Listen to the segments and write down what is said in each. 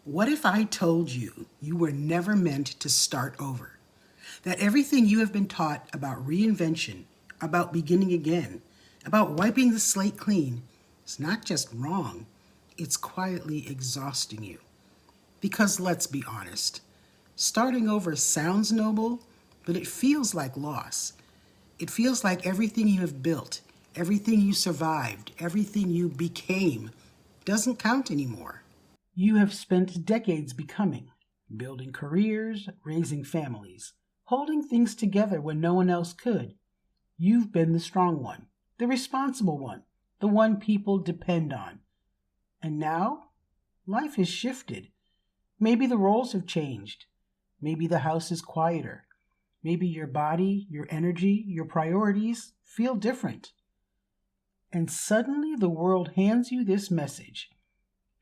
What if I told you you were never meant to start over? That everything you have been taught about reinvention, about beginning again, about wiping the slate clean is not just wrong, it's quietly exhausting you. Because let's be honest, starting over sounds noble, but it feels like loss. It feels like everything you have built, everything you survived, everything you became doesn't count anymore. You have spent decades becoming, building careers, raising families, holding things together when no one else could. You've been the strong one, the responsible one, the one people depend on. And now, life has shifted. Maybe the roles have changed. Maybe the house is quieter. Maybe your body, your energy, your priorities feel different. And suddenly the world hands you this message.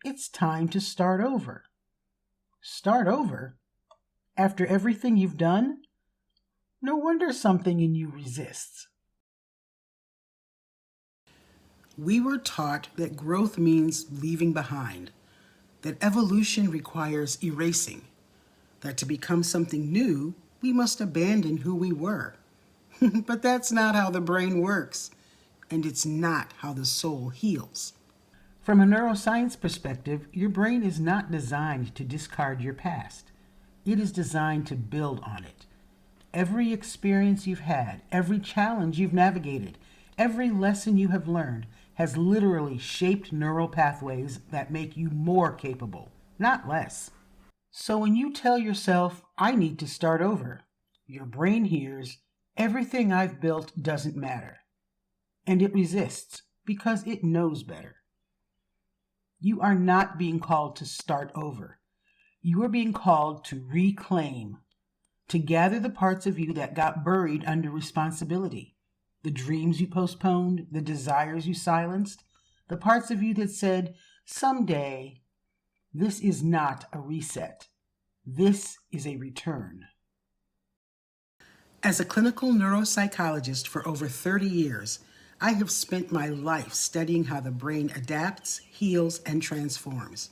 It's time to start over. Start over? After everything you've done? No wonder something in you resists. We were taught that growth means leaving behind, that evolution requires erasing, that to become something new, we must abandon who we were. But that's not how the brain works, and it's not how the soul heals. From a neuroscience perspective, your brain is not designed to discard your past. It is designed to build on it. Every experience you've had, every challenge you've navigated, every lesson you have learned has literally shaped neural pathways that make you more capable, not less. So when you tell yourself, I need to start over, your brain hears, everything I've built doesn't matter. And it resists because it knows better. You are not being called to start over. You are being called to reclaim, to gather the parts of you that got buried under responsibility, the dreams you postponed, the desires you silenced, the parts of you that said, someday. This is not a reset. This is a return. As a clinical neuropsychologist for over 30 years, I have spent my life studying how the brain adapts, heals, and transforms.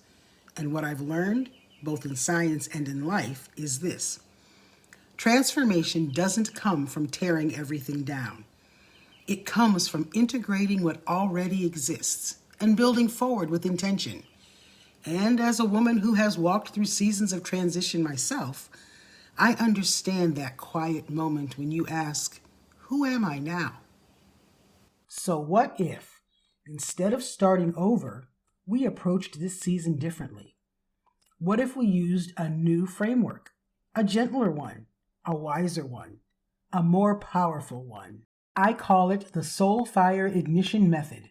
And what I've learned, both in science and in life, is this. Transformation doesn't come from tearing everything down. It comes from integrating what already exists and building forward with intention. And as a woman who has walked through seasons of transition myself, I understand that quiet moment when you ask, who am I now? So what if, instead of starting over, we approached this season differently? What if we used a new framework, a gentler one, a wiser one, a more powerful one? I call it the Soulfire Ignition Method.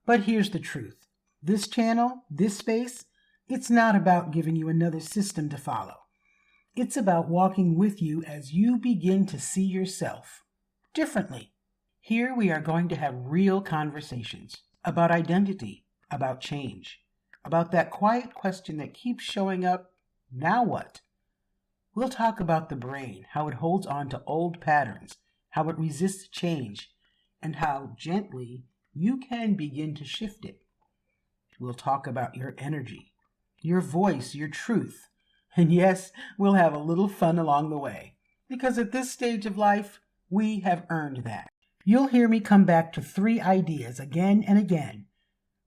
But here's the truth. This channel, this space, it's not about giving you another system to follow. It's about walking with you as you begin to see yourself differently. Here we are going to have real conversations about identity, about change, about that quiet question that keeps showing up, now what? We'll talk about the brain, how it holds on to old patterns, how it resists change, and how gently you can begin to shift it. We'll talk about your energy, your voice, your truth, and yes, we'll have a little fun along the way, because at this stage of life, we have earned that. You'll hear me come back to 3 ideas again and again.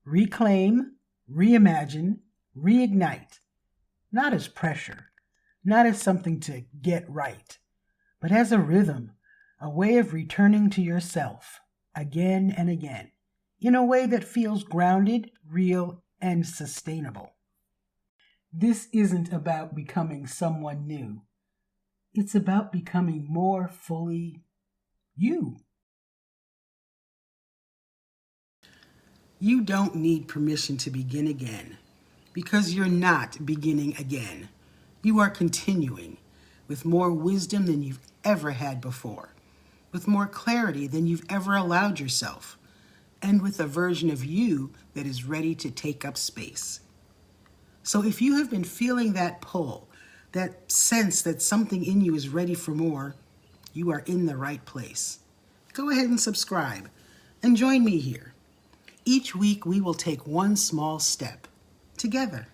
Reclaim, reimagine, reignite. Not as pressure, not as something to get right, but as a rhythm, a way of returning to yourself again and again, in a way that feels grounded, real, and sustainable. This isn't about becoming someone new. It's about becoming more fully you. You don't need permission to begin again, because you're not beginning again. You are continuing with more wisdom than you've ever had before, with more clarity than you've ever allowed yourself, and with a version of you that is ready to take up space. So if you have been feeling that pull, that sense that something in you is ready for more, you are in the right place. Go ahead and subscribe and join me here. Each week we will take one small step together.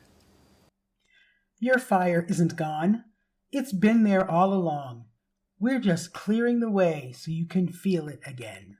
Your fire isn't gone. It's been there all along. We're just clearing the way so you can feel it again.